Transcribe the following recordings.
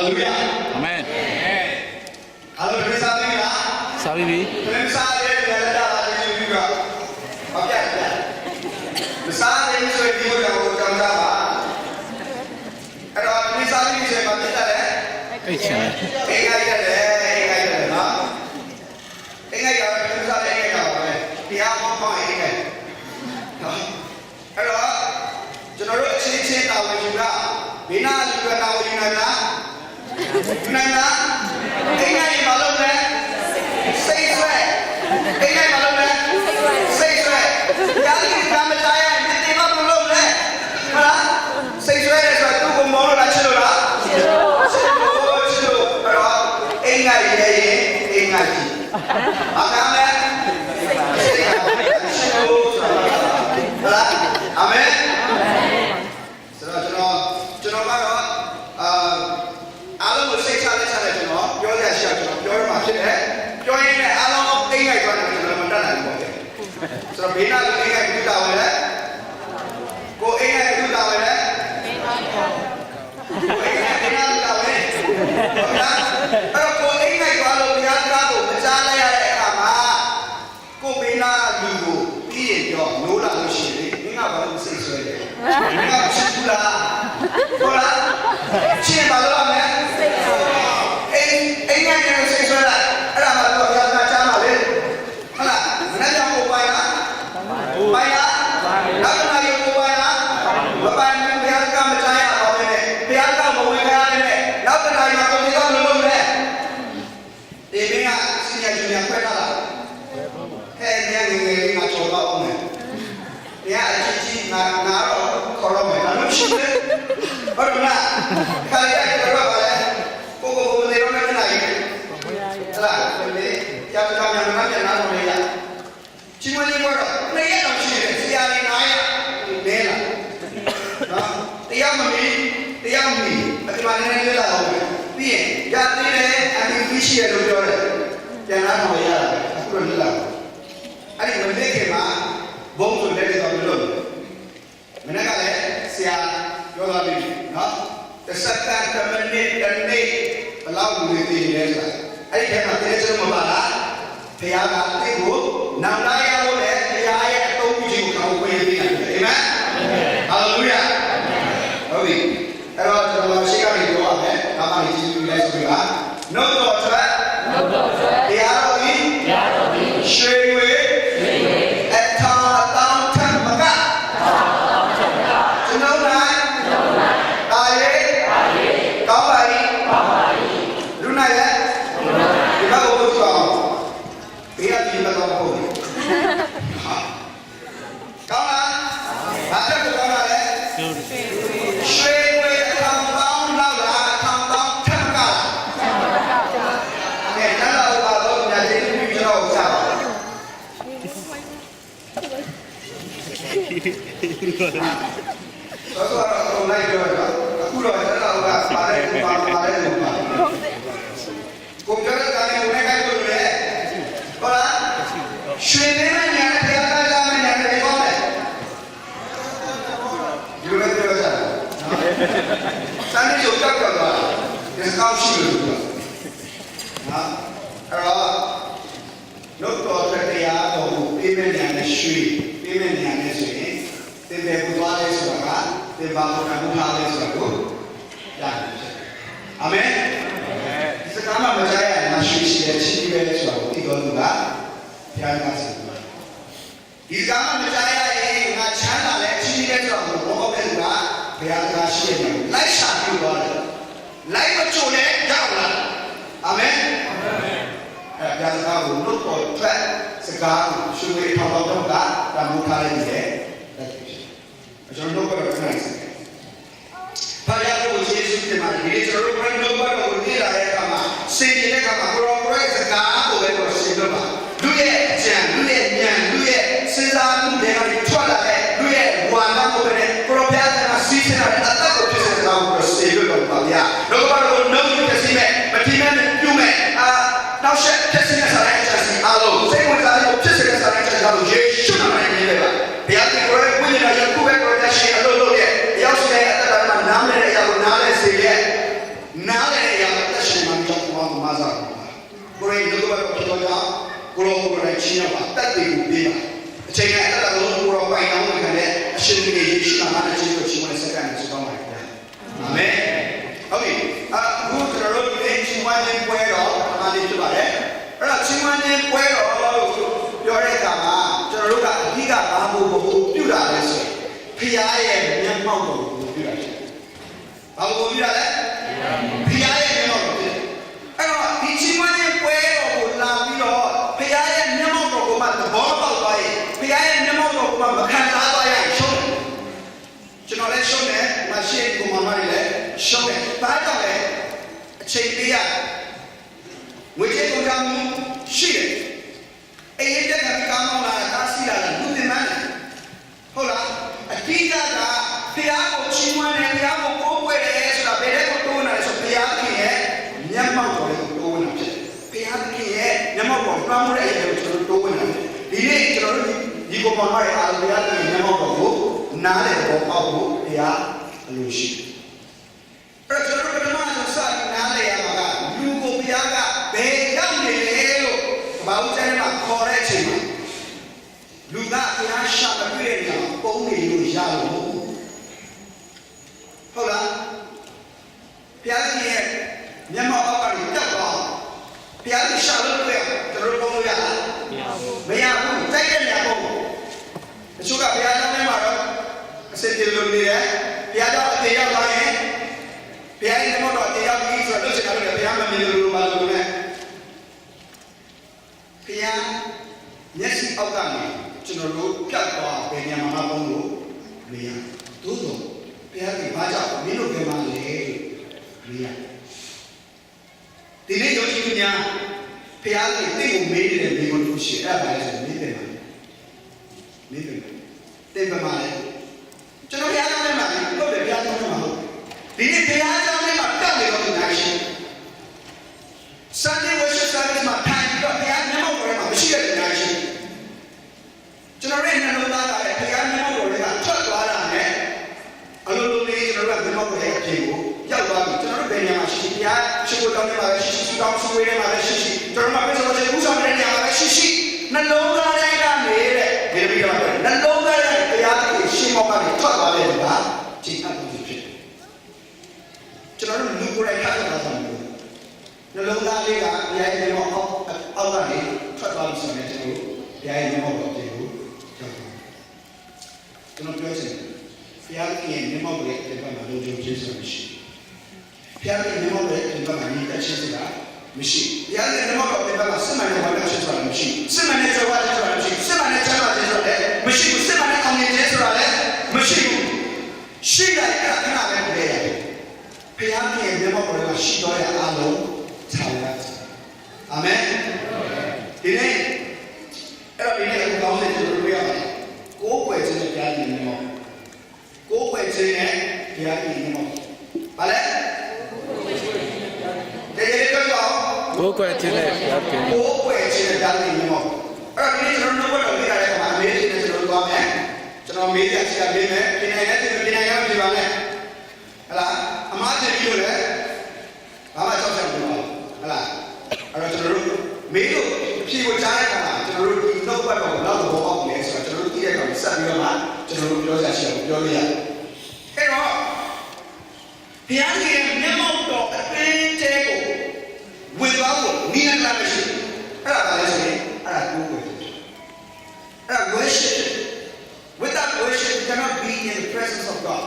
Hallelujah. Amen. Hallelujah. Sabi. ကိုယ်ချင်းရပါတတ်တယ်ကိုပေးပါအချိန်နဲ့အဲ့ဒါလုံးကိုယ်ပိုင်အောင်ခံတဲ့အရှင်ကြီးရဲ့ရှိတာမှလည်းချင်းကိုချင်းဝင်စကန်ဆိုတော့မှာဗျာအာမင်ဟုတ်ပြီအခုကျွန်တော်တို့ဒီချင်းဝိုင်းနေပွဲတော့အားလေးဖြစ်ပါတယ်အဲ့တော့ချင်းဝိုင်းနေပွဲတော့လို့ပြောတဲ့အခါမှာကျွန်တော်တို့ကအဓိကဘာလို့ပြုတာလဲဆိုရင်ဖခင်ရဲ့မျက်မှောက်တော်ကိုပြုတာဖြစ်ဘာလို့ပြုတာလဲဖခင်ရဲ့မျက်မှောက်တော်ဖြစ်အဲ့တော့ဒီချင်းဝိုင်းနေပွဲတော်ကိုလာပြီးတော့ဖခင်ရဲ့မျက်မှောက်တော်ကိုမှသဘောပေါက်သွားရင်ဖခင်ရဲ့မျက်မှောက်တော်ကိုမှမခံစားသွားရရှုံးတယ်ကျွန်တော်လည်းရှုံးတယ်မရှိကိုမမလည်းရှုံးတယ်ဘာကြောင့်လဲအချိန်ပေးရငွေကြေးကုန်ကြမှုရှိတယ်အေးတဲ့ကကောင်းလာတာစီလာတယ်လူတင်မှန်းဟုတ်လားအတိအကျကဖျားကိုချီးမွမ်းတယ်ဖျားကိုကိုးကွယ်တယ်ဆိုတာဘယ်တဲ့ကိုတိုးနေလဲဆိုဖျားခင်ရဲ့မျက်မှောက်တော်ကိုတိုးဝင်တာဖြစ်တယ်ဖျားခင်ရဲ့မျက်မှောက်တော်ပန်းမှုတဲ့အရာကိုကျွန်တော်တိုးဝင်တာဒီနေ့ကျွန်တော်တို့ဒီကိုပေါ်မှာရအားဖျားခင်မျက်မှောက်တော်ကိုနားလေပေါ်ပေါက်ဖို့ဖျားအလိုရှိအဲ့ကျွန်တော်တို့ပထမဆုံးစနားလေရမှာကလူကိုဖျားကဘယ်ရောက်နေလဲလို့ဘာလို့ကျမ်းမှာခေါ်တဲ့အချိန်မှာလူကဖျားရှာမတွေ့တဲ့နေရာပုံနေလို့ရလို့ဟုတ်လားဖျားကြီးရဲ့မျက်မှောက်အောက်ကနေတက်သွားဖျားကြီးရှာလို့တွေ့ကျွန်တော်ပုံလို့ရလားမရဘူးတိုက်တဲ့နေရာပုံတချို့ကဖျားကြောင့်လည်းမှာတော့အစစ်ပြေလို့နေတယ်ဖျားကြောင့်အသေးရောက်သွားရင်ဖျားကြီးကတော့အသေးရောက်ပြီဆိုတော့လုပ်ချင်တာလို့ဖျားမမြင်လို့မလို့နဲ့ဖျားမျက်စိအောက်ကနေကျွန်တော်တို့ပြတ်သွားဘယ်ညမှာမပုံလို့မရသို့တော့ဘုရားကဘာကြောင့်မင်းတို့ဘယ်မှာလဲမရဒီနေ့ယောဂီများဘုရားကတင့်ကိုမေးနေတဲ့မိဘတို့ရှိအဲ့ဒါလည်းဆိုမေးတယ်မှာမေးတယ်တဲ့ဘယ်မှာလဲကျွန်တော်ဘုရားကြောင့်လည်းမှာလို့တယ်ဘုရားကြောင့်လည်းမှာဟုတ်ဒီနေ့ဘုရားကြောင့်လည်းမှာတောက်နေတော့ဒီနိုင်ရှိ Sunday worship service မှာထိုင်ပြီးတော့ဘုရားမျက်မှောက်တော်ထဲမှာမရှိတဲ့ဒီနိုင်ရှိကျွန်တော်ရဲ့နှလုံးသားကလည်းဘုရားမျက်မှောက်တော်ထဲကထွက်သွားတာနဲ့အလိုလိုလေးကျွန်တော်တို့မျက်မှောက်တော်ရဲ့အပြင်ကိုရောက်သွားပြီကျွန်တော်တို့ဘယ်နေရာမှာရှိဘုရားရှိခိုးတောင်းနေပါပဲရှိရှိတောင်းဆွေးနေပါပဲရှိရှိကျွန်တော်တို့မှာပြည့်စုံတဲ့ဥဆောင်တဲ့နေရာမှာပဲရှိရှိနှလုံးသားထဲကနေတဲ့ဒီလိုပြောတာနှလုံးသားထဲဘုရားရဲ့ရှင်းမောက်ကနေထွက်သွားတဲ့ကချိန်အပ်မှုဖြစ်တယ်ကျွန်တော်တို့လူကိုယ်တိုင်ခက်တာဆိုလို့နှလုံးသားလေးကဘုရားရဲ့မျက်မှောက်အောက်ကနေထွက်သွားပြီဆိုရင်ကျွန်တော်တို့ဘုရားရဲ့မျက်မှောက်တော်ပြင်ကိုရောက်တယ်ကျွန်တော်ပြောချင်တယ်ဘုရားရဲ့မျက်မှောက်ရဲ့ဒီဘက်မှာလုံခြုံခြင်းဆိုတာမရှိဘုရားရဲ့မျက်မှောက်ရဲ့ဒီဘက်မှာနေတတ်ခြင်းဆိုတာမရှိဘုရားရဲ့မျက်မှောက်ရဲ့ဒီဘက်မှာစစ်မှန်တဲ့ဝါဒခြင်းဆိုတာမရှိစစ်မှန်တဲ့ကြောဝါဒခြင်းဆိုတာမရှိစစ်မှန်တဲ့ချမ်းသာခြင်းဆိုတာလည်းမရှိဘူးစစ်မှန်တဲ့အောင်မြင်ခြင်းဆိုတာလည်းမရှိဘူးရှိလိုက်တာခဏပဲပြည့်ရတယ်ဘုရားရဲ့မျက်မှောက်ရဲ့ရှိတော်ရအားလုံးဆောင်ရအာမင်ဒီနေ့အဲ့တော့ဒီနေ့ကိုကောင်းတဲ့ကျွန်တော်တို့ရပါတယ်ကိုယ်ွယ်ခြင်းနဲ့ဘုရားရှင်နဲ့ကိုယ်ွယ်ခြင်းနဲ့ဘုရားရှင်နဲ့ဘာလဲတကယ်တော့ကိုယ်ွယ်ခြင်းနဲ့ဘုရားရှင်ကိုယ်ွယ်ခြင်းနဲ့ဘုရားရှင်နဲ့အဲ့တော့ဒီနေ့ကျွန်တော်တို့ဘက်တော့ပြရတယ်မှာအမေးရှင်နဲ့ကျွန်တော်တို့သွားမယ်ကျွန်တော်မေးရချင်ပေးမယ်ပြင်နိုင်တဲ့ပြင်နိုင်ရပြင်ပါနဲ့ဟလာအမားတင်ပြီးလို့လေဘာမှကြောက်ကြဘူးဟလာအဲ့တော့ကျွန်တော်တို့မေးလို့အဖြေကိုကြားတဲ့အခါမှာကျွန်တော်တို့ဒီနှုတ်ပတ်တော်လောက်တော့ပေါက်နေဆိုတော့ကျွန်တော်တို့သိတဲ့အခါမှာဆက်ပြီးတော့မှကျွန်တော်တို့ပြောရရှိအောင်ပြောလို့ရတယ်။အဲ့တော့ဘုရားရဲ့မျက်မှောက်တော်အပင်းတဲကိုဝင်သွားဖို့နိလလာမရှိဘူး။အဲ့ဒါလည်းဆိုရင်အဲ့ဒါကိုယ်ကိုယ်အဲ့ဒါ worship without worship you cannot be in the presence of God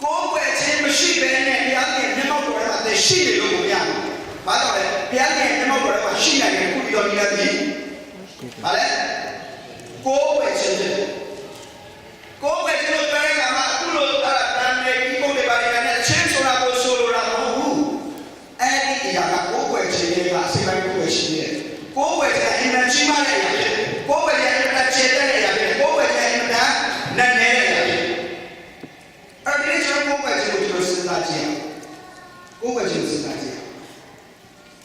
ကိုယ်ကိုယ်ချင်းမရှိဘဲနဲ့ဘုရားရဲ့မျက်မှောက်တော်ထဲမှာတည်ရှိနေလို့မရဘူး။ဘာကြောင့်လဲဘုရားရဲ့မျက်မှောက်တော်ထဲမှာရှိနိုင်တဲ့ကုသိုလ်တော်ကြီး။ဘာလဲကိုယ်ဝယ်ခြင်းကိုယ်ဝယ်ခြင်းလို့ပြောတဲ့အခါမှာအခုလိုတန်နေဒီပုံတွေပါနေတယ်ချင်းဆိုတာကိုဆိုလိုတာမဟုတ်ဘူးအဲ့ဒီအရာကကိုယ်ဝယ်ခြင်းရဲ့အစိမ့်ပိုင်းကိုယ်ဝယ်ခြင်းရဲ့ကိုယ်ဝယ်ခြင်းအင်မတန်ကြီးမားတဲ့အရာဖြစ်ကိုယ်ဝယ်ခြင်းအင်မတန်ကျယ်တဲ့အရာဖြစ်ကိုယ်ဝယ်ခြင်းအင်မတန်နက်နဲတဲ့အရာဖြစ်အဲ့ဒီကျွန်တော်ကိုယ်ဝယ်ခြင်းကိုကျွန်တော်စဉ်းစားကြည့်အောင်ကိုယ်ဝယ်ခြင်းစဉ်းစားကြည့်အောင်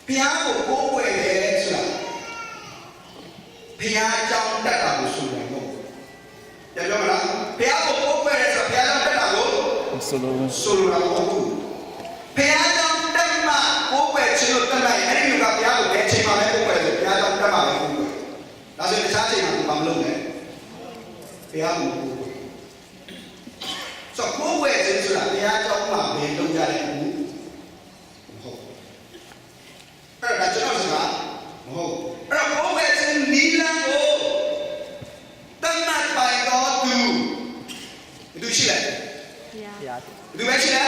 ဘုရားကိုကိုယ်ဝယ်တယ်ဆိုတာဘုရားကြောင့်တက်တာကိုဆိုတယ်ဟုတ်ကြပြောမလားဘုရားကိုကိုးကွယ်ရဲဆိုဘုရားကြောင့်တက်တာကိုဆိုလိုတာမဟုတ်ဘူးဘုရားကြောင့်တက်မှကိုးကွယ်ခြင်းလို့တက်လိုက်အဲ့ဒီလူကဘုရားကိုဘယ်ချိန်မှပဲကိုးကွယ်တယ်ဘုရားကြောင့်တက်မှပဲကိုးကွယ် လုပ်လဲဘုရားကိုကိုယ်ဆိုကိုယ်ဝဲခြင်းဆိုတာဘုရားကြောင့်မှပဲလုပ်ရတဲ့ဘူးဟုတ်အဲ့ဒါကျွန်တော်ဆိုတာမဟုတ်အဲ့တော့ကိုယ်ဝဲခြင်းနီလန်းကိုတတ်မှတ်ပိုင်တော်သူဘယ်သူရှိလဲဘုရားဘယ်သူပဲရှိလဲ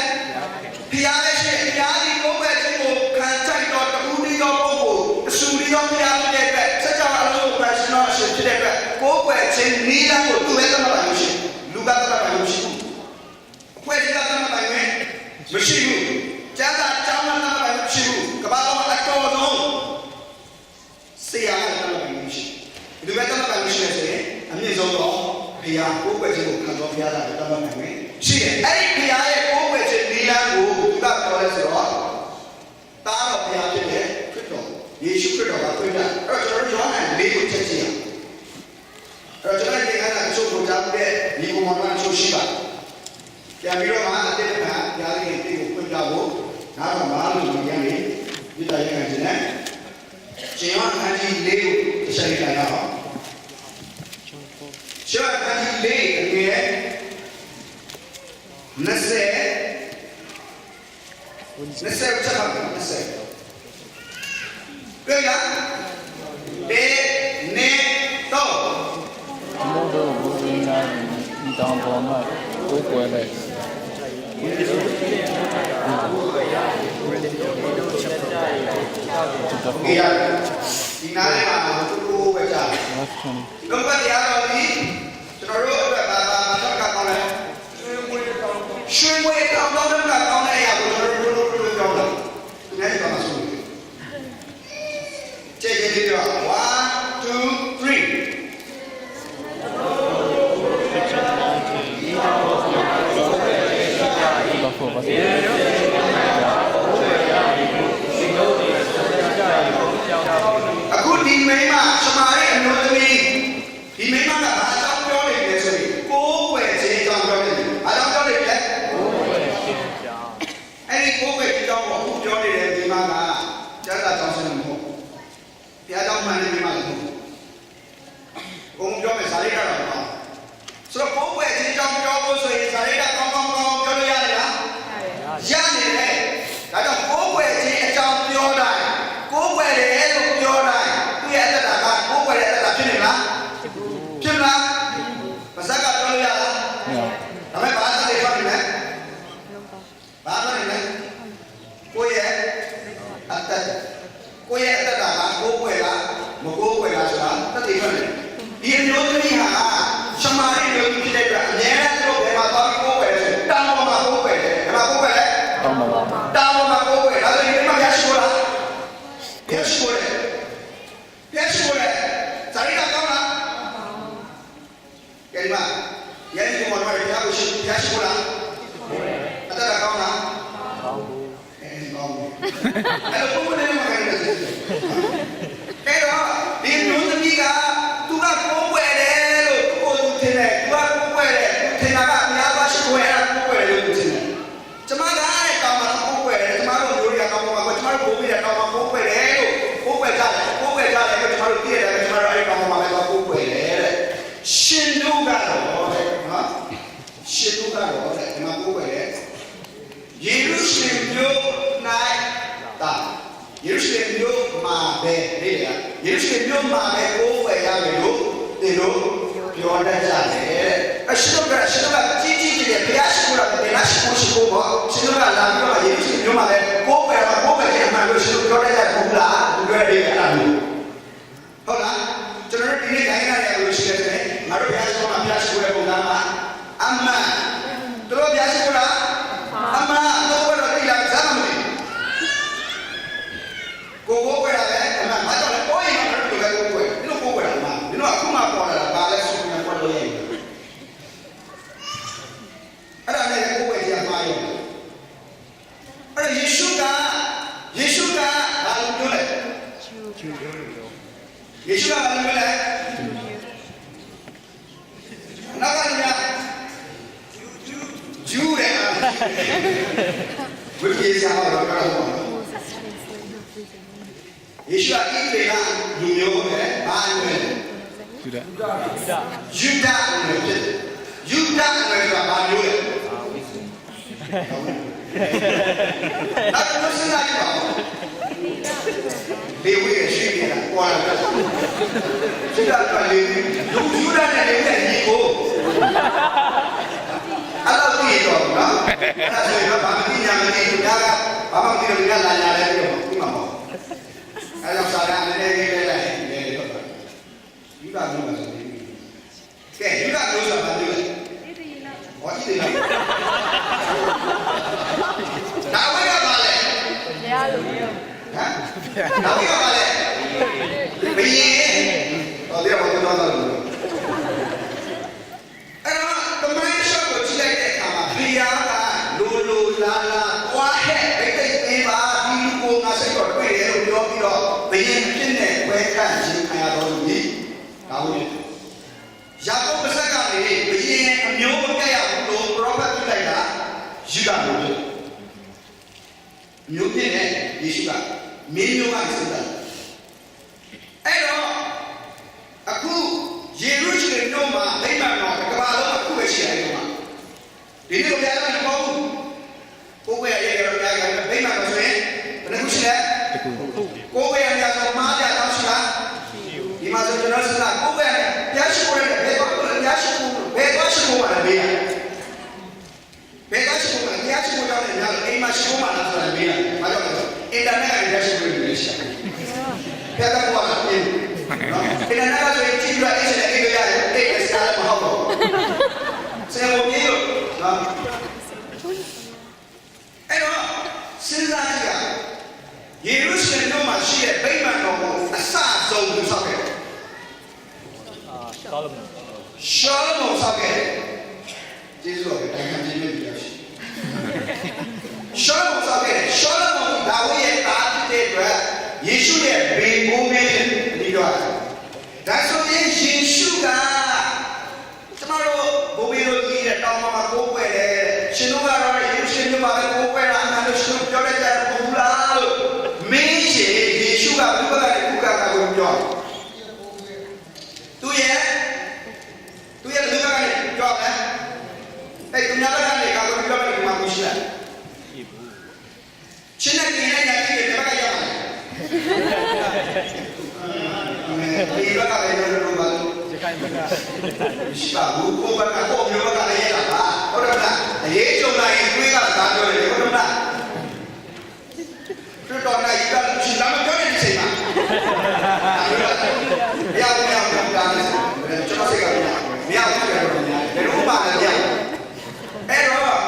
ဘုရားပဲရှိတယ်ဘုရားဒီကိုယ်ဝဲခြင်းကိုခံချိုက်တော်တူဒီတော်ပုဂ္ဂိုလ်အဆူဒီတော်ဘုရားဖြစ်တဲ့အတွက်စัจ java အလုံး personal အရှင်ဖြစ်တဲ့အတွက်ကိုယ်ဝဲခြင်းနီလန်းကိုသူ့ရဲ့တတ်မှတ်ပိုင်လို့ရှိလူကတတ်မှတ်ပိုင်လို့ရှိဖွဲ့စည်းတာတတ်မှတ်ပိုင်မရှိဘူးကျမ်းစာကျောင်းမှာတတ်မှတ်ပိုင်မရှိဘူးကမ္ဘာပေါ်မှာအတော်ဆုံးဆရာကတတ်မှတ်ပိုင်မရှိဘူးဒီဘက်တတ်မှတ်ပိုင်မရှိလဲဆိုရင်အမြင့်ဆုံးတော့ဘုရားကိုယ်ဝဲခြင်းကိုခံတော်ဘုရားကတတ်မှတ်ပိုင်ရှိတယ်အဲ့ဒီဘုရားရဲ့ကိုယ်ဝဲခြင်းနီလန်းကိုသူကပြောလဲဆိုတော့တားတော်ဘုရားဖြစ်တဲ့ခရစ်တော်ယေရှုခရစ်တော်ကပြတာအဲ့တော့ကျွန်တော်ယောဟန်၄ကိုချက်ကြည့်ရအောင်အဲ့တော့ကျွန်တော်ဒီကနေ့အချို့ကိုကြားတဲ့ဒီပုံမှန်အချို့ရှိပါတယ်ပြန်ပြီးတော့မှအတိတ်ကရားရဲ့တိကိုဖွင့်ပြဖို့နားတော်မှာလို့ပြောရရင်ဒီတိုင်းရခြင်းနဲ့ရှင်ယောဟန်ကြီး၄ကိုတစ်ချက်လိုက်ရအောင်ရှင်ယောဟန်ကြီး၄အငယ်20ချက်ပါ20တွေ့လားဘေနေတော့အမေတို့ဘုရားဒီတောင်ပေါ်မှာကိုယ်ကွယ်လိုက်ဒီနားလေးမှာသူ့ကိုပဲကြားလုံးဝတရားတော်ကြီးကျွန်တော်တို့အတွက်ဘာတော့ကောင်းလဲရွှေငွေတောင်းတော့ကောင်းတဲ့အရာကိုကျွန်တော်တို့ပြောတာဒီနေ့ကမှဆိုကြည့်ကြည့်တော့1 2 3အခုဒီမိမရှမာရဲ့အမျိုးသမီးဒီမိမကဘာအကြောင်းပြောနေလဲဆိုရင်ကိုယ်ွယ်ခြင်းအကြောင်းပြောနေတယ်ဘာကြောင့်ပြောနေလဲကိုယ်ွယ်ခြင်းအကြောင်းအဲ့ဒီကိုယ်ွယ်ခြင်းအကြောင်းကိုအခုပြောနေတဲ့မိမကကျမ်းစာကြောင်းစနမဟုတ်ဘုရားကြောင့်မှန်တဲ့မိမလည်းမဟုတ်ဘုံပြောမယ်ဇာတိကတော့ပေါ့ဆိုတော့ကိုယ်ွယ်ခြင်းအကြောင်းပြောဖို့ဆိုရင်ဇာတိကကောင်းပြောလို့ရတယ်လားရနေတယ်ဒါကြောင့်ကိုယ်ွယ်ခြင်းအကြောင်းပြောတိုင်းကိုယ်ွယ်တယ်လို့ပြောတိုင်းသူ့ရဲ့အတ္တကကိုယ်ွယ်တဲ့အတ္တဖြစ်နေလားဖြစ်မလားပါဇက်ကပြောလို့ရလားဒါပေမဲ့ဘာသာတွေပြောနေလဲဘာပြောနေလဲကိုယ့်ရဲ့အတ္တကကိုယ်ွယ်လားမကိုယ်ွယ်လားဆိုတာတတ်သိပြောနေဒီအမျိုးသမီးဟာရှမာရိမျိုးဖြစ်တဲ့အတွက်အများနဲ့တို့ဘယ်မှာသွားပြီးကိုယ်ွယ်လဲဆိုတောင်ပေါ်မှာကိုယ်ွယ်တယ်ဘယ်မှာကိုယ်ွယ်လဲတောင်ပေါ်မှာကိုယ်ွယ်ဒါဆိုရင်ဘယ်မှာရရှိလားရရှိတယ်ဇာတိကကောင်းလားကဲဒီမှာရန်ကုန်မှာဘုရားကိုရရှိလားအတ္တကောင်းလားကောင်းဘူးကောင်းဘူးအဲ့တော့ဘုရားနဲ့မှာကြတယ်အဲ့တော့ဒီလူသမီးကသူကကိုယ်ွယ်တယ်လို့ကိုယ်သူထင်တယ်သူကကိုယ်ွယ်တယ်ထင်တာကဘုရားပါရှိကိုယ်အဲ့ဒါကိုယ်ွယ်တယ်လို့ထင်တယ်ကျမကလည်းကောင်းမှာကိုယ်ွယ်တယ်ကျမတို့မျိုးတွေကကောင်းမှာကျမတို့ဘိုးဘီတွေကကောင်းမှာကိုယ်ွယ်တယ်လို့ကိုယ်ွယ်ကြတယ်ကိုယ်ွယ်ကြတယ်ကျမတို့သိရတယ်ကျမတို့အဲ့ဒီကောင်းမှာပဲကိုယ်ွယ်တယ်တဲ့ရှင်တို့ကတော့တဲ့နော်ရှင်တို့ကတော့တဲ့ဒီမှာကိုယ်ွယ်တယ်ယေရုရှလင်မြို့၌တာယေရုရှလင်မြို့မှာပဲလေယေရုရှလင်မြို့မှာပဲကိုယ်ွယ်ရမယ်လို့ဒီလိုပြောတတ်ကြတယ်အရှင်တို့ကကြီးကြီးကျယ်ဘုရားရှိခိုးတာဘယ်လားရှိခိုးပေါ့ရှင်တို့ကလာပြီးတော့ယေရုရှလင်မြို့မှာပဲကိုယ်ွယ်ခြင်းအမှန်လို့ရှင်တို့ပြောတတ်ကြဘူးလားဒီလိုတွေအဲ့ဒါမျိုးဟုတ်လားကျွန်တော်တို့ဒီနေ့ခိုင်းရတယ်လို့ရှိတယ်ငါတို့ဘုရားရှိခိုးမှာဘုရားရှိခိုးတဲ့ပုံစံမှာအမှန်တို့ဘုရားရှိခိုးတာအမှန်တော့ဘယ်လိုလဲဇာမမီကိုယ်ွယ်ရတယ်အမှန်မတော်လည်းကိုယ်ရင်တော့တို့လည်းကိုယ်ွယ်ဒီလိုကိုယ်ွယ်တာမှာဒီလိုအခုမှပေါ်လာတာဘာလဲဆိုရင်ပေါ်လို့ရတယ်အဲ့ဒါနဲ့ကိုယ်ွယ်ကြမှာရောအဲ့ယေရှုကဘာလို့ပြောလဲယေရှုကဘာလို့ပြောလဲနောက်ကလည်းဂျူးတယ်ဝိပဿနာတော့ပြောတော့ယေရှုကဣသရေလလူမျိုးပဲဘာလို့လဲ Yuda ဆိုတာဘာမျိုးလဲနောက်တစ်ခုစဉ်းစားကြည့်ပါဦးလေဝိရရှိနေတာကွာတယ်ယူဒကလေယူဒနဲ့လေဝိရညီကိုအဲ့လိုသိရတော့နော်အဲ့ဆိုရင်ဘာမှမညာမသိဘူးဒါကဘာမှမသိလို့ကလာညာလဲပြီးတော့ပြီးမှာပေါ့အဲ့တော့စာရအနေနဲ့လေးလေးလိုက်နေတယ်တော့ယူဒမျိုးပါဆိုပြီးကဲယူဒမျိုးဆိုတာဘာလို့လဲဟောဒီလေဒါဝိရပါလေတရားလိုမျိုးဟမ်ဒါဝိရပါလေဘယ်ရင်ဟောဒီတော့တော့တော့အဲ့တော့တမန်ရှောက်ကိုကြည့်လိုက်တဲ့အခါမှာဘုရားကလိုလာကွာဟဲ့ဒိတ်ပေးပါဒီလူကိုငါစိတ်တော့တွေ့တယ်လို့ပြောပြီးတော့ဘယ်ရင်ဖြစ်နေဝဲကန့်ခြင်းခံရတော်မူ၏ဒါဟုတ်ပြီယာကုပ်ပါဇက်ကနေဘယ်ရင်အမျိုးမပြတ်ရဘူးလို့ပရောဖက်ပြလိုက်တာယူဒမျိုးဖြစ်တဲ့ယေရှုကမင်းမျိုးကစဉ်းစားအဲ့တော့အခုယေရုရှလင်မြို့မှာဗိမာန်တော်ကမ္ဘာလုံးအခုပဲရှိတယ်ဒီမှာဒီလိုပြရတယ်မဟုတ်ဘူးကိုယ်ရဲ့ရေရောပြရတယ်ဗိမာန်တော်ဆိုရင်ဘယ်နှခုရှိလဲကိုယ်ရဲ့နေရာဆိုမှားကြတော့ရှိလားဒီမှာဆိုကျွန်တော်စဉ်းစားကိုယ်ရဲ့ပြရှိကိုရဲ့ဘယ်တော့ပြရှိကိုဘယ်တော့ရှိကိုမှာလဲဘယ်တော့ရှိကိုမှာပြရှိကိုကြောင့်လည်းညာအိမ်မှာရှိကိုမှာလားဆိုတာမေးတယ်ဘာကြောင့်လဲအင်တာနက်ကပြရှိကိုတွေရှိတယ်ပြတ်တော့ကလည်းနော်ဒီနေ့ကဆိုရင်ကြည့်ရတဲ့အချိန်လေးရတယ်အဲ့ဒါစကားမဟုတ်ဘူးဆယ်ပုံကြီးလို့နော်အဲ့တော့စဉ်းစားကြည့်ရယေရုရှလင်မြို့မှာရှိတဲ့ဗိမာန်တော်ကိုအစဆုံးသူဆောက်ခဲ့ရှောလမုန်ဆောက်ခဲ့ကျေးဇူးတော်တိုင်ခံခြင်းနဲ့ပြရရှိရှောလမုန်ဆောက်ခဲ့ရှောလမုန်ဒါဝိရဲ့တာဖြစ်တဲ့အတွက်ယေရှုရဲ့ဘေဘိုးမင်းဒီတော့ဒါဆိုရင်ယေရှုကကျွန်တော်တို့ဘိုးဘေးတို့ကြီးတဲ့တောင်မှာကိုးကွယ်တယ်ရှင်တို့ကတော့ယေရှုရှင်မှာပဲကိုးကွယ်တာအမှန်လို့ရှင်ပြောလိုက်ကြတယ်ဘုရားလို့မင်းရှင်ယေရှုကဘုရားရဲ့ခုကကိုပြောသူရဲ့ဘုရားကပြောတယ်အဲ့သူများကနေကောပြောတယ်ဒီမှာမရှိလားရှင်နဲ့ကြည့်ရတဲ့ကြည့်တယ်ဘာကရမှာဒီဘက်ကလည်းလို့ပါလို့ဒီကိုင်းဘက်ကရှာဘူးကိုဘက်ကကိုမျိုးဘက်ကလည်းရတာပါဟုတ်တယ်မလားအရေးကြုံလာရင်တွေးကစားပြောတယ်ဟုတ်တယ်မလားတို့တော့နိုင်ကရှိလာမပြောနေတဲ့အချိန်မှာမရဘူးတားနေကျွန်တော်စိတ်ကမရဘူးတယ်ဘယ်လိုမှလည်းမရအဲ့တော့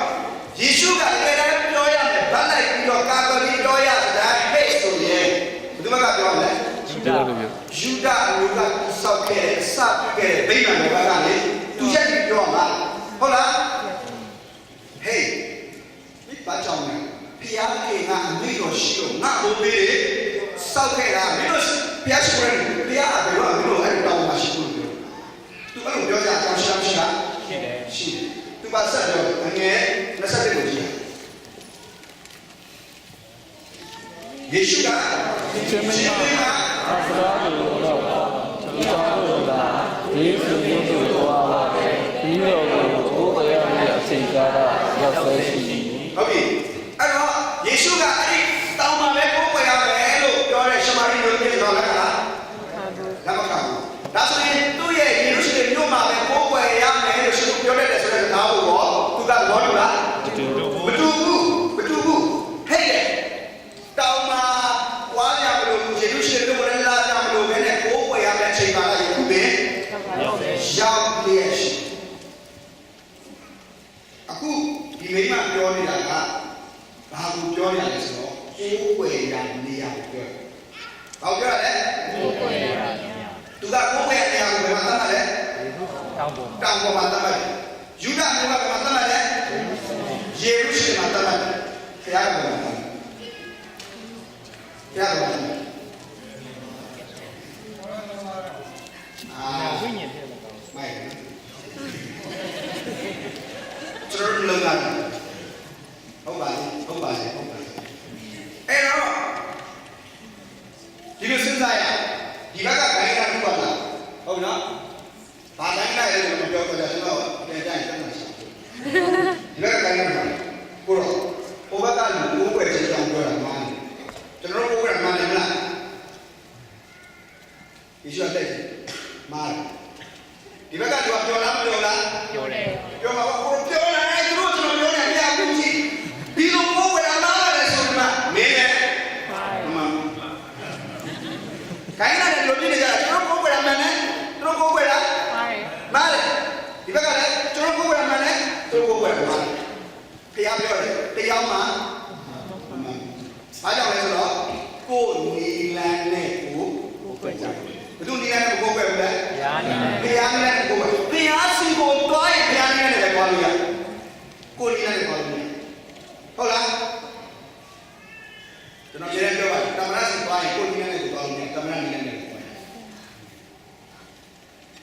ယေရှုကလည်းပြောရမယ်ဗတ်လိုက်ပြီးတော့ကာကွယ်ပြီးပြောရတာဟဲ့ဆိုရင်ဘယ်သူကပြောမလဲယူဒအမျိုးကစောက်ခဲ့စခဲ့ဗိမာန်တော်ကလည်းသူရက်ပြီးပြောမှာဟုတ်လားဟေးဒီဘာကြောင့်လဲဖျားကေကအမိတော်ရှိတော့ငါ့ဘိုးဘေးစောက်ခဲ့တာမင်းတို့ဖျားရှိတယ်ဖျားအဘယ်လိုအဲ့တောင်းမှရှိလို့သူအဲ့လိုပြောကြအောင်ရှာရှိတယ်သူပါဆက်တော့ငယ်27ကိုကြည့်ယေရှုကရှင်မင်းကအစကားကိုတော့ဒီတော်တို့ကဒီစုရင်းတို့သွားပါတယ်ပြီးတော့ကိုယ်တရားရဲ့အချိန်ကာလရောက်ဆွဲရှိဟုတ်ပြီအဲ့တော့ယေရှုကအဲ့ဒီတောင်းပါပဲကိုယ်ရမယ်လို့ပြောတဲ့ရှမာရိမျိုးတွေတော့လည်းလားလက်မခံဘူးဒါဆိုရင်သူ့ရဲ့ယေရုရှလင်မြို့မှာပဲကိုယ်ရမယ်လို့ရှင်ပြောတဲ့ဆိုတဲ့သားကိုတော့သူကဘောလို့လားမတူဘူးဟဲ့တောင်းမှာဝါရမလို့ယေရုရှလင်မြို့လည်းလာကြမလို့ပဲနဲ့ကိုယ်ရမယ်ချိန်ပါလားယခုပဲရောက်လျက်ရှိအခုဒီမိမပြောနေတာကဘာကိုပြောရလဲဆိုတော့ကိုယ်ရနေရပြောဟောပြောရတယ်ကိုယ်ရသူကကိုယ်ရနေရကိုဘယ်မှာသတ်မှတ်လဲတောင်ပေါ်မှာသတ်မှတ်တယ်ယူဒမြို့ကဘယ်မှာသတ်မှတ်လဲယေရုရှလင်မှာသတ်မှတ်တယ်ဘုရားကဘယ်မှာသတ်မှတ်ဘုရားကဘယ်မှာဝိညာဉ်ထဲမှာမိုက်ကျွန်တော်လုံးလာဟုတ်ပါလေအဲ့တော့ဒီလိုစဉ်းစားရဒီဘက်ကဂိုင်းကတူပါလားဟုတ်နော် တရားမှာအားကြောင့်လဲဆိုတော့ကိုနီလန်းနဲ့ကိုကွယ်ကြတယ်ဘယ်သူနီလန်းနဲ့ကိုကွယ်ဘူးလဲဘုရားနီလန်းကိုကွယ်ဘုရားစီကိုတွားရင်ဘုရားနီလန်းနဲ့ပဲတွားလို့ရကိုနီလန်းနဲ့တွားလို့ရဟုတ်လားကျွန်တော်ပြောပါတယ်တမရစီတွားရင်ကိုနီလန်းနဲ့ကိုတွားလို့ရတမရနီလန်းနဲ့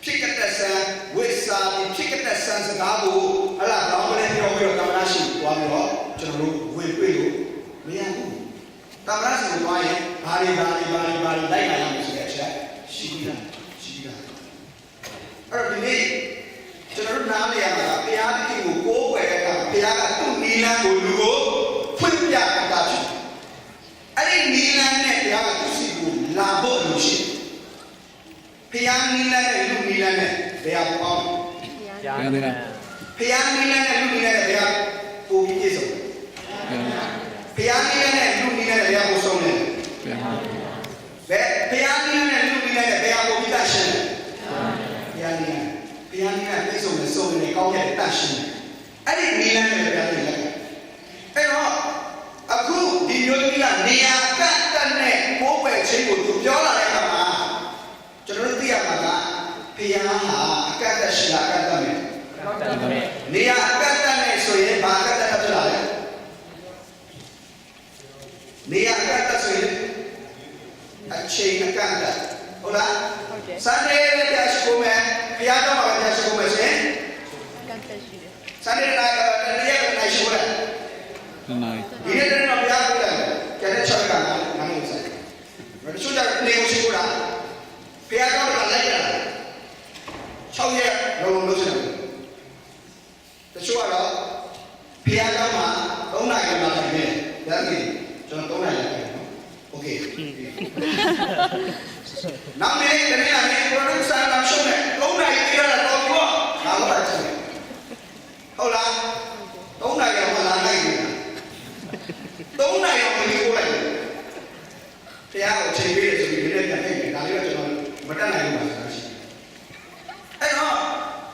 ဖြစ်ကတဲ့ဆန်ဝိစာဖြစ်ကတဲ့ဆန်စကားကိုအဲ့ဒါတော့လည်းပြောပြီးတော့တမရရှိတွားပြီးတော့ကျွန်တော်တို့ဝင်တွေ့လို့မရဘူးတမရစီကိုတွားရင်ဘာတွေလိုက်လာရမယ်ဆိုတဲ့အချက်ရှိပြီးသားအဲ့ဒီနေ့ကျွန်တော်တို့နားလည်ရမှာဘုရားသခင်ကိုကိုးကွယ်တဲ့အခါဘုရားကသူ့နီလန်းကိုလူကိုဖွင့်ပြတာဖြစ်အဲ့ဒီနီလန်းနဲ့ဘုရားကသူ့စီကိုလာဖို့လို့ရှိဘုရားနီလန်းနဲ့လူနီလန်းနဲ့ဘုရားပေါင်းဘုရားနီလန်းနဲ့လူနီလန်းနဲ့ဘုရားပို့ပြီးပြည့်စုံဘုရားနီလန်းနဲ့လူနီလန်းနဲ့ဘုရားပို့ဆုံးတယ်ဘုရားနီလန်းနဲ့လူနီလန်းနဲ့ဘုရားပို့ပြီးတတ်ရှင်းတယ်ဘုရားနီလန်းပြည့်စုံတဲ့စုံတဲ့ကောင်းတဲ့တတ်ရှင်းတယ်အဲ့ဒီနီလန်းနဲ့ဘုရားနီလန်းအဲ့တော့အခုဒီမျိုးကြီးကနေရာကတ်တဲ့ကိုယ်ပဲချင်းကိုသူပြောလာတဲ့အခါမှာကျွန်တော်တို့သိရမှာကဘုရားဟာအကတ်တရှိတာအကတ်တမယ်နေရာအကတ်တနဲ့ဆိုရင်ဘာအကတ်တဖြစ်လာလဲနေရာအကတ်တဆိုရင်အချိန်အကတ်တဟုတ်လားစနေနေ့ကျရှိဖို့မယ်ဘုရားတော်မှာကျရှိဖို့မယ်ဆိုရင်အကတ်တရှိတယ်စနေနေ့နေ့ရှိဖို့လားဒီနေ့တော့ဘုရားပြောတယ်ကျတဲ့ချောက်ကနားလို့ဆိုင်ဘယ်လိုကြလဲနေကိုရှိဖို့လားဘုရားတော်ကလိုက်ကြတာ6ရက်လုံးလို့ရှိတယ်တချို့ကတော့ဘုရားတော်မှာ3နာရီမှထိုင်နေတယ်ဒါကြီးကျွန်တော်3နာရီထိုင်နော်โอเคနောက်နေ့တနေ့နေ့ production လာရှုံးတယ်3နာရီပြရတာတော့ပြောဒါမှမဟုတ်ဟုတ်လား3နာရီမှလာလိုက်တယ်3နာရီမှမကိုလိုက်တရားကိုချိန်ပေးရဆိုပြီးဒီနေ့ပြန်ခဲ့တယ်ဒါလေးတော့ကျွန်တော်မတတ်နိုင်ဘူးပါဆိုရှိအဲ့တော့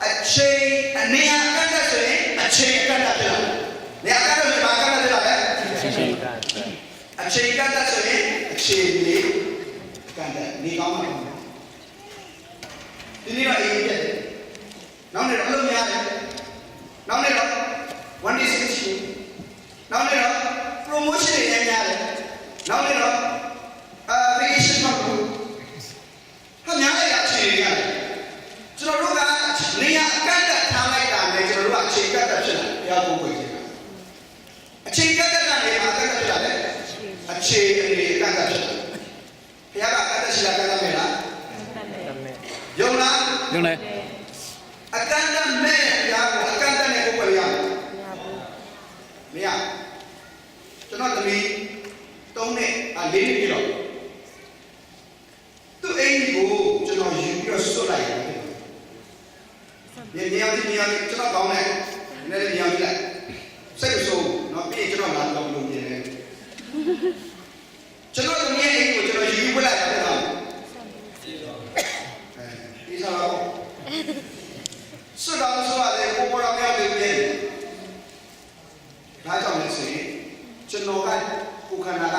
အချိန်အနေအကန့်ဆိုရင်အချိန်အကန့်ဖြစ်လာနေအကန့်ဆိုရင်ဘာအကန့်ဖြစ်လာလဲအချိန်အကန့်ဆိုရင်အချိန်လေးကန့်တယ်နေကောင်းမှာဒီနေ့တော့အေးပြတယ်နောက်နေ့တော့အလုပ်များတယ်နောက်နေ့တော့1 day ရှိနောက်နေ့တော့ promotion တွေများတယ်နောက်နေ့တော့ vacation မှာဟာများလိုက်တာအချိန်ရတယ်ကျွန်တော်တို့ကနေရာကတ်တက်ထားလိုက်တာနဲ့ကျွန်တော်တို့ကအချိန်ကတ်တက်ဖြစ်လာဘုရားကိုယ်ကိုယ်ချင်းအချိန်ကတ်တက်ကနေမှာကတ်တက်ဖြစ်လာတယ်အချိန်အနေကတ်တက်ဖြစ်လာဘုရားကကတ်တက်ရှိလာကတ်တက်မဲ့လားယုံလားယုံတယ်အကန့်တက်မဲ့ဘုရားကိုအကန့်တက်နဲ့ကိုယ်ကိုယ်ရမရကျွန်တော်သမီး3နှစ်4နှစ်ပြည့်တော့သူ့အိမ်ကိုကျွန်တော်ယူပြီးတော့ဆွတ်လိုက်တယ်မြေကျွန်တော်ကောင်းတယ်နည်းနည်းမြေလိုက်စိတ်ဆိုးတော့ပြီးကျွန်တော်လာတော့လုပ်နေတယ်ကျွန်တော်သမီးအိမ်ကိုကျွန်တော်ယူပြီးလိုက်တယ်တော့ဒီစားတော့ဆွတ်တော့ဆွတ်ရတယ်ကိုပေါ်တော့ရောက်တယ်ပြည်ဒါကြောင့်လည်းဆိုရင်ကျွန်တော်ကကိုခန္ဓာက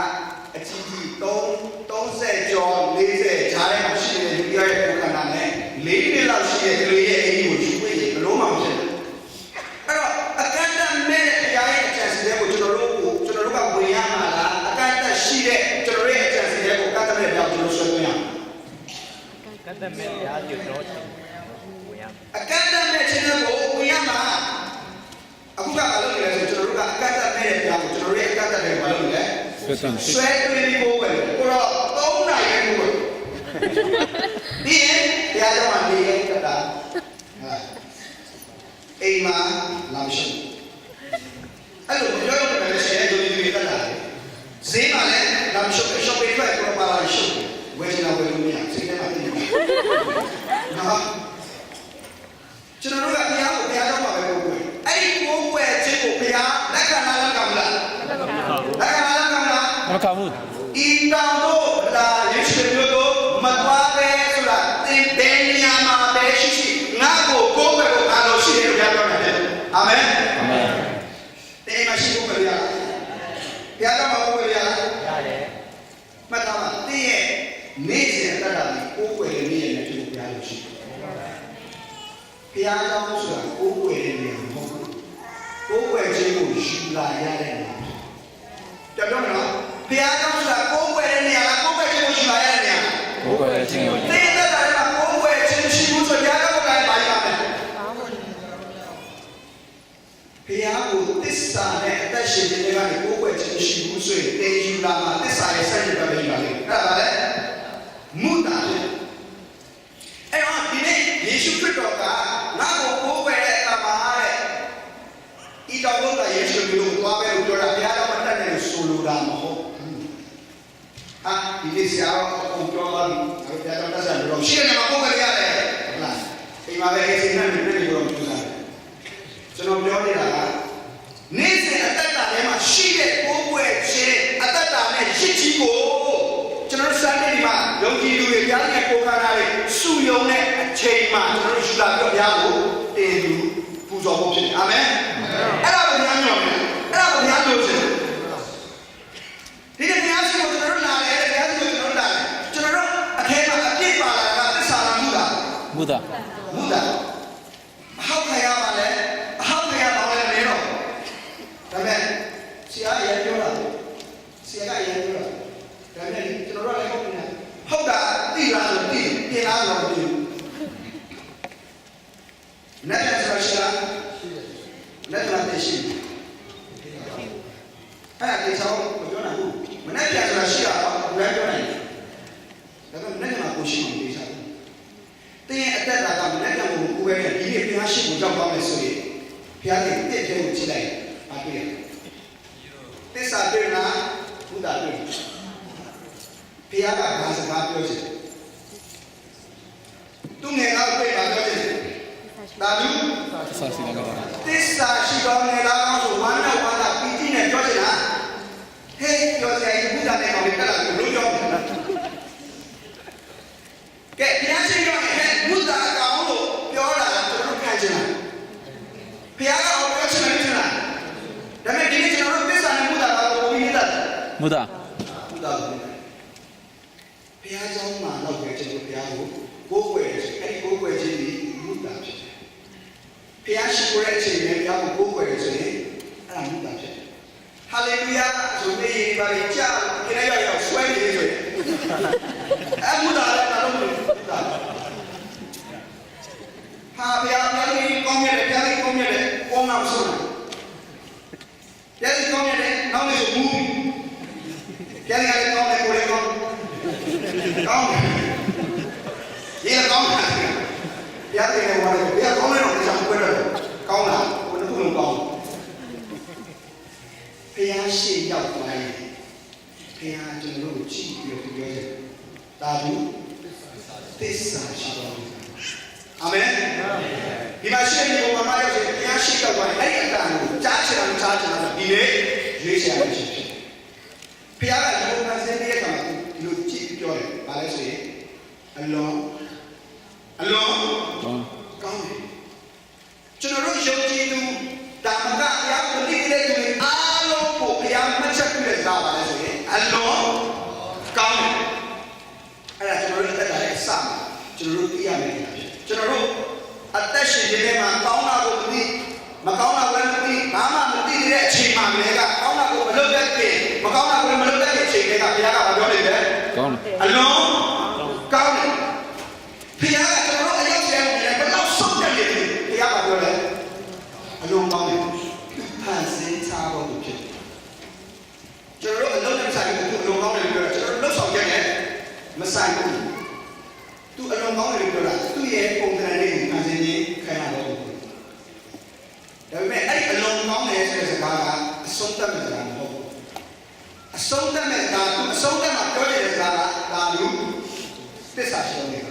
အကြီးကြီး30ကျော်40ဂျားထဲမှာရှိတဲ့လူရဲ့ကိုခန္ဓာနဲ့4နှစ်လောက်ရှိတဲ့လူရဲ့အိမ်ကိုယူပြီးဘလို့မှမဖြစ်ဘူးအဲ့တော့အကန့်အသတ်မဲ့ဘုရားရဲ့အကြံစီတွေကိုကျွန်တော်တို့ကဝင်ရမှာလားအကန့်အသတ်ရှိတဲ့ကျွန်တော်ရဲ့အကြံစီတွေကိုကန့်အသတ်မဲ့ဘုရားကျွန်တော်ဆွေးနွေးရမှာကန့်အသတ်မဲ့ဘုရားကျွန်တော်ဝင်ရမှာအကန့်အသတ်မဲ့ခြင်းကိုဝင်ရမှာအခုကဘာလို့လဲဆိုကျွန်တော်တို့ကအကန့်အသတ်မဲ့ဘုရားကိုကျွန်တော်ရဲ့အကန့်အသတ်မဲ့ဘာလို့လဲဆွဲတွေးဖို့ပဲကိုတော့3နာရီကိုဒီတရားတော်မှာနေရတာအိမ်မှာလာရှိအဲ့လိုပြောရမယ်ဆိုရင်ဒီလိုမျိုးတက်လာတယ်ဈေးမှာလည်းလာရှိရှော့ပေးထွက်ကိုပါလာရှိဝယ်လာဝယ်လို့မရစိတ်ထဲမှာတည်နေနော်ကျွန်တော်တို့ကတရားကိုတရားတော်မှာပဲကိုယ်အဲ့ဒီကိုယ်ွယ်ခြင်းကိုဘုရားလက်ခံလားလက်ခံမလားလက်ခံလားမခံဘူးဤတောင်တို့လာယေရှုမျိုးတို့မသွားပဲဆိုတာသင်ဘယ်နေရာမှာပဲရှိငါ့ကိုကိုယ်ပဲကိုအားလို့ရှိတယ်လို့ပြောတယ်အာမင်အာမင်တေးမရှိဘူးဘုရား ရားကြောင့်မကိုယ်ရလားရတယ်မှတ်သားပါတင်းရဲ့နေ့စဉ်အတ္တကိုကိုယ်ရဲ့နေ့ရဲ့ဖြစ်ကိုဘုရားလို့ရှိတယ်ဘုရားကြောင့်ဆိုတာကိုယ်ရဲ့နေ့မဟုတ်ဘူးကိုယ်ရဲ့ခြင်းကိုယူလာရတဲ့နေ့ကြောက်တော့မလားဘုရားကြောင့်ဆိုတာကိုယ်ရဲ့နေ့လားကိုယ်ရဲ့ခြင်းကိုယူလာရတဲ့နေ့ကိုယ်ရဲ့ခြင်းကိုတင်းတဲ့တာကကိုယ်ရဲ့ခြင်းရှိမှုဆိုဘုရားကြောင့်လည်းပါရပါမယ်ဘုရားကိုသစ္စာနဲ့အသက်ရှင်ခြင်းကနေကိုယ်ွယ်ခြင်းရှိဘူးဆိုရင်တေယူလာမှာသစ္စာရဲ့စัจ java ပဲယူလာတယ်အဲ့ဒါလည်းမုဒ္ဒတယ်အဲ့တော့ဒီနေ့ယေရှုခရစ်တော်ကငါ့ကိုကိုယ်ွယ်တဲ့အခါမှာတဲ့ဤတော်ဘုရားယေရှုကိုသွားပဲလို့ပြောတာဘုရားတော်မတတ်နဲ့ဆိုလိုတာမဟုတ်ဘူးဟာဒီနေ့ဆရာတော်ပြောပါလိမ့်ဘုရားတော်တတ်တယ်လို့ရှင်းနေမှာကိုယ်ွယ်ရတယ်ဟုတ်လားအိမ်မှာပဲအချိန်နဲ့ပြည့်နေလို့ပြောတာကျွန်တော်ပြောနေတာကနေ့စဉ်အတ္တထဲမှာရှိတဲ့ကိုယ်ွယ်ခြင်းအတ္တနဲ့ရစ်ကြီးကိုကျွန်တော်စံနေဒီမှာယုံကြည်သူတွေကြားတဲ့ကိုယ်ခန္ဓာတွေစုယုံတဲ့အချိန်မှာကျွန်တော်ယူလာပြီးတော့ဘုရားကိုတင်သူပူဇော်ဖို့ဖြစ်တယ်အာမင်အဲ့ဒါကိုဘုရားညွှန်တယ်အဲ့ဒါကိုဘုရားလုပ်တယ်ဒီနေ့ဘုရားရှိခိုးကျွန်တော်တို့လာတယ်ဘုရားရှိခိုးကျွန်တော်တို့လာတယ်ကျွန်တော်တို့အထဲမှာအပြည့်ပါလာတာသစ္စာလားမူတာဟောက်ခရပါလေဟောက်ခရပါလေနေတော့ဒါပေမဲ့ဆရာရန်ပြောတာဆရာကရန်ပြောတာဒါပေမဲ့ကျွန်တော်တို့လည်းဟုတ်တယ်ဟုတ်တာသိလားလို့သိပြင်လားလို့မသိဘူးလက်ရဆရာရှိလားလက်ရတဲ့ရှိအဲ့ဒါဒီဆောင်မပြောနိုင်ဘူးမနေ့ပြန်ဆိုတာရှိတာတော့ဘယ်ပြောနိုင်လဲဒါပေမဲ့မနေ့ကကိုရှိအောင်သိချင်တင်းအသက်တာကမနေ့ကကိုကိုယ်ပဲဒီနေ့ဘုရားရှိခိုးကြောက်ပါမယ်ဆိုရင်ဘုရားရဲ့တစ်ထဲကိုကြည့်လိုက်ပါတွေ့တယ်သစ္စာတွေ့လားဘုရားတွေ့ဘုရားကဘာစကားပြောချင်သူငယ်ကတွေ့ပါပြောချင်ဒါလူသစ္စာရှိတော်ငယ်လားကောင်းဆိုဝမ်းနဲ့ဝမ်းသာပီတိနဲ့ပြောချင်လားဟေးပြောချင်ဘုရားနဲ့ကောင်လေးတက်လာလို့လို့ပြောတယ်ကဲဘုရားရှိခိုးဘုရားအကောင်လို့ပြောတာကျွန်တော်ခံချင်လားဘုရားကပြောချင်တယ်လားဒါပေမဲ့ဒီနေ့ကျွန်တော်တို့သစ္စာနဲ့ဘုရားကတော့ဘယ်လိုလဲဘုရားဘုရားကြောင့်မှတော့ပဲကျွန်တော်ဘုရားကိုကိုယ်ွယ်အဲ့ဒီကိုယ်ွယ်ခြင်းဒီဘုရားဖြစ်တယ်ဘုရားရှိခိုးတဲ့အချိန်နဲ့ဘုရားကိုကိုယ်ွယ်ဆိုရင်အဲ့ဒါဘုရားဖြစ်တယ်ဟာလေလုယာဆိုပြီးပါလိကြာကြည့်လိုက်ရအောင်ဆွဲနေဆိုရင်အဲ့ဘုရားလည်းတော့ဘုရားဟာဘုရားကြီးကောင်းမြတ်တယ်ဘုရားကြီးကောင်းမြတ်တယ်ကောင်းအောင်ဆုံးတယ်ဘုရားကြီးကောင်းမြတ်တယ်နောက်နေ့ဆိုမူဘုရားကြီးကောင်းတယ်ကိုယ်လည်းကောင်းကောင်းဒီကကောင်းတယ်ဘုရားကြီးလည်းဝါတယ်ဘုရားကောင်းတယ်တော့ကြောင်ပွဲတော့ကောင်းလားဘယ်လိုလုပ်ကောင်းဘုရားရှိရောက်သွားရင်ဘုရားကျွန်တော်တို့ကြည့်ပြီးတော့ပြောတယ်ဒါဘူးသစ္စာရှိတော်မူအာမင်ဒီမှာရှင်းနေပုံမှာရောက်ရင်ဘုရားရှိရောက်သွားရင်အဲ့ဒီအတန်ကိုကြားချင်တာကြားချင်တာဒီလေရွေးချယ်ရခြင်းဖြစ်ဘုရားကဒီလိုမှစင်းတဲ့အခါမှာဒီလိုကြည့်ပြောတယ်ဘာလဲဆိုရင်အလွန်ကောင်းတယ်ကျွန်တော်တို့ယုံကြည်သူဒါမှကဘုရားကိုသိတဲ့သူတွေအားလုံးကိုဘုရားမှတ်ချက်ပြုတဲ့သားပါလဲဆိုရင်အလွန်ကောင်းတယ်အဲ့ဒါကျွန်တော်တို့တက်တာရဲ့အစမှာကျွန်တော်တို့သိရမယ်ကျွန်တော်တို့အသက်ရှင်ခြင်းထဲမှာကောင်းတာကိုမသိမကောင်းတာကိုလည်းမသိဘာမှမသိတဲ့အချိန်မှာလည်းကကောင်းတာကိုမလုပ်တတ်ခင်မကောင်းတာကိုလည်းမလုပ်တတ်တဲ့အချိန်တွေကဘုရားကပြောနေတယ်ကောင်းတယ်အလွန်ကောင်းတယ်ဘုရားကကျွန်တော်တို့အရောက်ကျန်တယ်ဘယ်တော့ဆုံးတယ်လဲဘုရားကပြောတယ်အလွန်ကောင်းတယ်ဖန်ဆင်းထားဖို့ဖြစ်တယ်ကျွန်တော်တို့အလုံးနဲ့ဆိုင်ကိုအလွန်ကောင်းတယ်ပြောတယ်ကျွန်တော်တို့လှုပ်ဆောင်ချက်နဲ့မဆိုင်ဘူးသူအလွန်ကောင်းတယ်ပြောတာသူ့ရဲ့ပုံစံလေးကိုဖန်ဆင်းခြင်းခံရတော့ဒါပေမဲ့အဲ့ဒီအလွန်ကောင်းတယ်ဆိုတဲ့စကားကအဆုံးသတ်မဲ့စကားမဟုတ်ဘူးအဆုံးသတ်မဲ့စကားသူအဆုံးသတ်မှာပြောတဲ့စကားကဒါမျိုးသစ္စာရှိတယ်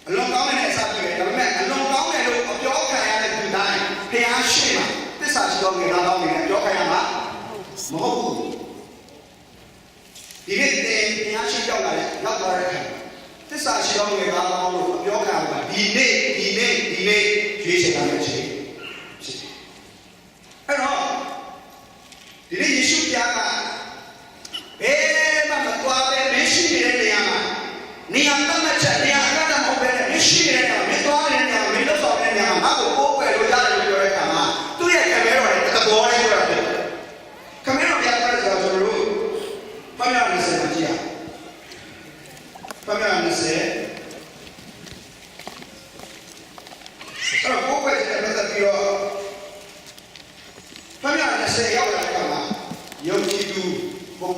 အလွန်ကောင်းတဲ့အစားပြည့်တယ်ဒါပေမဲ့အလွန်ကောင်းတယ်လို့အပြောခံရတဲ့ဒီတိုင်းဘုရားရှိမှသစ္စာရှိတော်မူတာကောင်းတယ်ပြောခံရမှာမဟုတ်ဘူးဒီနေ့တင်ဘုရားရှိရောက်လာတဲ့ရောက်သွားတဲ့အခါသစ္စာရှိတော်မူတာကောင်းလို့အပြောခံရမှာဒီနေ့ရွေးချယ်ရမယ့်အချိန်ဖြစ်တယ်အဲ့တော့ဒီနေ့ယေရှုပြား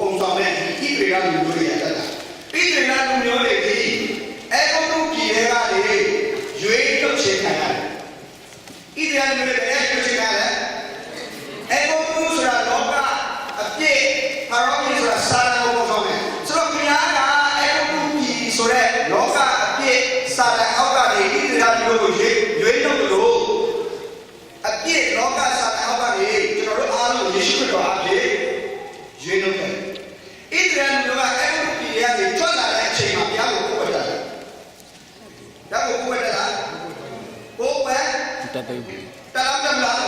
ပုံဆောင်တဲ့ဒီဣသရေလလူမျိုးတွေရတတ်တာဣသရေလလူမျိုးတွေဒီအဲဂုတ္တုပြည်ထဲကနေရွေးထုတ်ခြင်းခံရတယ်ဣသရေလလူမျိုးတွေရွေးထုတ်ခြင်းခံရတယ်အဲဂုတ္တုဆိုတာလောကအပြည့်ဖာရောပြည်ဆိုတာစာတန်ကိုပုံဆောင်တယ်ဆိုတော့ဘုရားကအဲဂုတ္တုပြည်ဆိုတဲ့လောကအပြည့်စာတန်အောက်ကနေဣသရေလလူမျိုးကိုရွေးထုတ်လို့အပြည့်လောကစာတန်အောက်ကနေကျွန်တော်တို့အားလုံးယေရှုခရစ်တော်အပြည့်ရွေးနှုတ်တယ်ဣသရေလလူကအဲ့ဒီပြည်ရည်ထွက်လာတဲ့အချိန်မှာဘုရားကိုကိုးကွယ်တယ်။ဒါကိုကိုးကွယ်တယ်လား။ကိုးကွယ်တတ်တယ်တလားတလား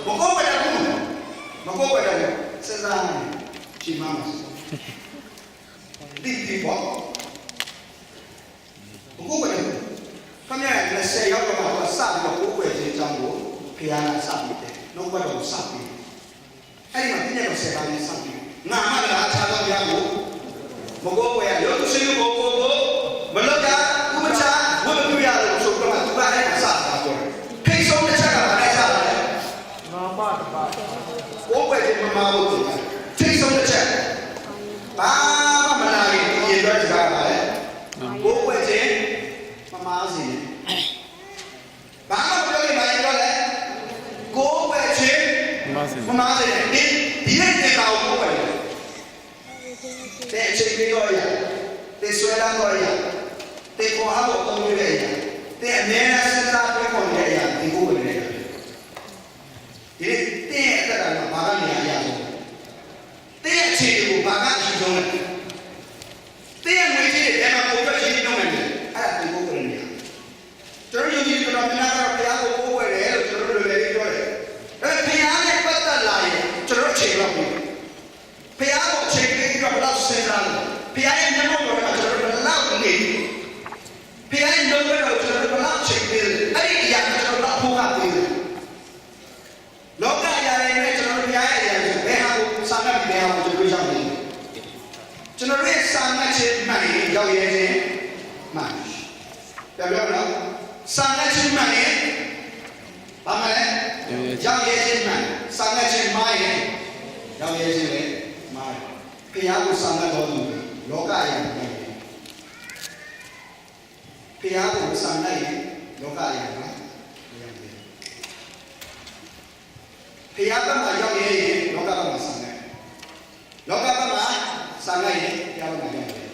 မကိုးကွယ်ဘူးမကိုးကွယ်တယ်စဉ်းစားနေချိန်မှဒီပေါ့မကိုးကွယ်ဘူးခမရ20ရောက်တော့မှစပြီးတော့ကိုးကွယ်ခြင်းအကြောင်းကိုဘုရားကစပြီးတယ်။နှုတ်ဘတ်တော်ကိုစပြီးအဲ့ဒီမှာပြည့်တဲ့10ပါးနဲ့စပြီးငါမှလည်းအခြားသောဘုရားကိုမကိုးကွယ်ရရုပ်ရှင်ကိုမလုပ်ရဥပချဝတ်ပြုရလို့ဆိုတော့သူကအဲ့ဒါစတာပြောတယ်ဖိတ်ဆုံးတစ်ချက်ကလည်းစတာလေငါမှတပါကိုးကွယ်ခြင်းမမဟုတ်ဘူးဖိတ်ဆုံးတစ်ချက်ဘာမှမလာရင်ဒီရွက်စကားပါလေကိုးကွယ်ခြင်းမမစီဘာမှမပြောရင်မရင်တော့လေကိုးကွယ်ခြင်းမမစီဒီနေ့တောင်ကိုးကွယ်တဲ့အချိန်လေးတော့ရတဲ့ဆွဲလာတော့ရတဲ့ကိုဟာတော့တုံးရတဲ့ရတဲ့အမြဲတမ်းစဉ်းစားပြောပေါ်နေတဲ့ရဒီကိုဝင်နေတာဒီတဲ့အတ္တကဘာကနေရရဆုံးတဲ့အချိန်ကိုဘာကအရှိဆုံးလဲတဲ့ငွေကြီးတွေဘယ်မှာပုံပြရှိနေတော့မယ်အဲ့ဒါဒီကိုဝင်နေတာကျွန်တော်ယုံကြည်တော်များများတော့ဘုရားကိုကိုးကွယ်တယ်လို့ကျွန်တော်တို့လည်းပြောတယ်အဲ့ဘုရားနဲ့ပတ်သက်လာရင်ကျွန်တော်ချိန်တော့ပြီဘုရားကိုချိန်ပြီးတော့ဘယ်လောက်စဉ်းစားလဲဘုရားရဲ့မျက်မှောက်တော်ကကျွန်တော်တို့ဘယ်လောက်နေဘုရားရဲ့နှုတ်ကပတ်တော်ကျွန်တော်တို့ဘယ်လောက်ချိန်ပြီးလဲအဲ့ဒီအရာကျွန်တော်တို့အဖို့ကပြီးတယ်လောကအရာတွေနဲ့ကျွန်တော်တို့ဘုရားရဲ့အရာတွေဘယ်ဟာကိုစာမှတ်ပြီးဘယ်ဟာကိုကျွန်တော်တို့ရောက်နေကျွန်တော်တို့ရဲ့စာမှတ်ခြင်းမှန်ရင်ရောက်ရဲခြင်းမှန်တယ်ပြောနော်စာမှတ်ခြင်းမှန်ရင်ဘာမှလဲရောက်ရဲခြင်းမှန်စာမှတ်ခြင်းမှားရင်ရောက်ရဲခြင်းလေမာဘုရားကိုစာမှတ်တော်သူလောကအရာတွေဘုရားကိုစာမှတ်ရင်လောကအရာတွေဘုရားကမှရောက်ရဲရင်လောကကမှစာမှတ်လောကကမှစာမှတ်ရင်ဘုရားကမှရောက်ရဲ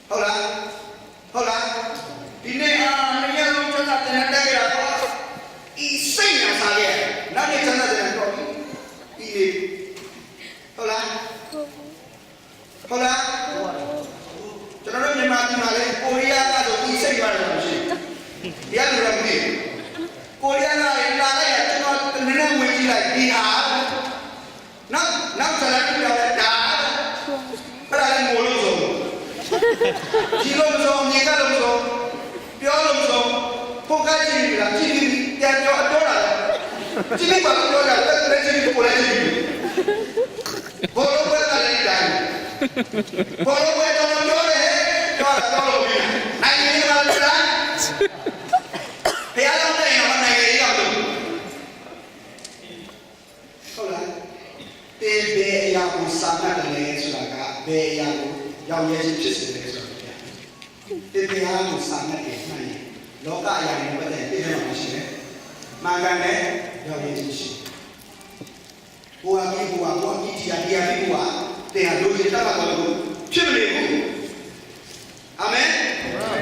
ဟုတ်လားဟုတ်လားဒီနေ့နေရာလုံးကျွန်တော်တင်တဲ့ကြတော့ဤစိတ်နဲ့စားရဲနောက်နေ့ကျွန်တော်တင်တော့ဤဟုတ်လားဟုတ်လားကျွန်တော်တို့မြန်မာပြည်မှာလေကိုရီးယားကတော့ဒီစိတ်ပါတယ်မရှိဘူး။တရားလူတော်ကြီးကိုရီးယားကလည်းလာလိုက်ရကျွန်တော်နည်းနည်းဝင်ကြည့်လိုက်ဒီဟာနောက်ဆက်လက်ပြီးတော့ဒါအဲ့ဒါလည်းငိုလို့ဆိုကြည့်လို့ဆိုမြေကလို့ဆိုပြောလို့ဆိုဖို့ကကြည့်နေလားကြည့်ပြီးပြန်ပြောအတော့လာကြည့်ပြီးပါပြောတာလည်းကြည့်ပြီးကိုလည်းကြည့်ပြီးဘောလုံးပဲလည်းတိုင်းဘောလုံးပဲတော့ပြောတယ်တော့လို့ပြီးနိုင်နေပါလားဘုရားတော်တဲ့ရောနိုင်ရအောင်လို့ဟုတ်လားတေဘေးရာကိုစာမှတ်တယ်ဆိုတာကဘေးရာကိုရောက်ရဲခြင်းဖြစ်စေတယ်ဆိုတာတေဘေးရာကိုစာမှတ်တယ်မှန်ရင်လောကအရာတွေပတ်သက်တဲ့ပြည့်စုံရှိတယ်မှန်ကန်တဲ့ရောက်ရဲခြင်းရှိကိုယ်အမိတရားပြီးကိုယ်တရားလိုချင်တာကတော့ဖြစ်မနေဘူးအာမင်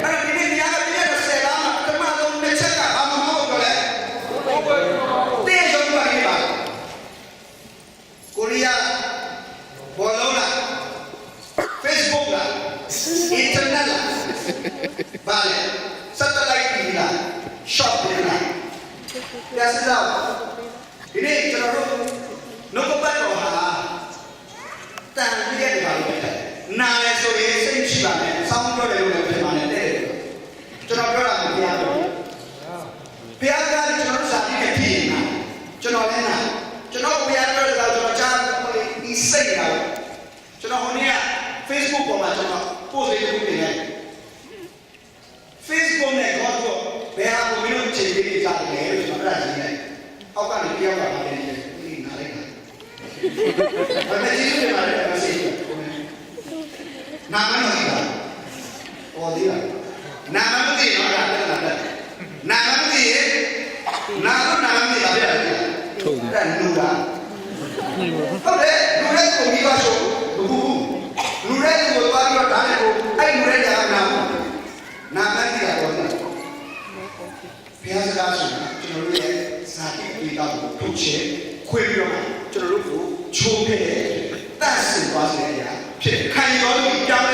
အဲ့ဒီနေ့တရားပြည့်တဲ့ဆယ်ပါးမှာပထမဆုံးတစ်ချက်ကဘာမှမဟုတ်တော့လေတဲ့ဆုံးပါနေပါကိုရီးယားဘောလုံးလား Facebook လား Internet လားဘာလဲ Satellite TV လား Shop လားပြန်စမ်းဒီနေ့ကျွန်တော်တို့နှုတ်ပတ်တော်ဟာတန်ပြည့်တယ်ပါလို့ပြောတယ်နားလဲဆိုရင်စိတ်ရှိပါနဲ့စောင်းပြောတယ်လို့လည်းပြောပါတယ်တဲ့ကျွန်တော်ပြောတာမပြောဘူးဘုရားကကျွန်တော်တို့စာကြည့်တဲ့ဖြစ်နေတာကျွန်တော်လည်းနာကျွန်တော်ဘုရားပြောတာကျွန်တော်ကြားဒီစိတ်နေတာကျွန်တော်ဟိုနေ့က Facebook ပေါ်မှာကျွန်တော် post လေးလုပ်နေတယ် Facebook နဲ့တော့ဘယ်ဟာကိုမင်းတို့ချိန်ပေးကြတယ်လို့ကျွန်တော်အဲ့ဒါကြီးလိုက်အောက်ကနေပြောတာပါတယ်ဒီ ဘာလဲကျေးဇူးတင်ပါတယ်မဆေးနာမနော်ဒီလားဟောဒီလားနာမမသိတော့ဒါတက်လာတယ်နာမမသိရင်နာတော့နာမမသိတာပြရတယ်ဟုတ်တယ်လူလားဟုတ်တယ်လူရဲ့ကိုမိပါဆိုဘူးလူရဲ့ကိုသွားပြီးတော့ဒါနဲ့ကိုအဲ့လူရဲ့ကြာနာမသိတာတော့ဘုရားစကားဆိုတာကျွန်တော်တို့ရဲ့ဇာတိပိတာကိုထုတ်ချေခွေပြီးတော့ကျွန်တော်တို့ကိုချိုးခဲ့တဲ့တတ်ဆင်သွားစေတဲ့အရာဖြစ်ခံရလို့ကြောင်းလဲ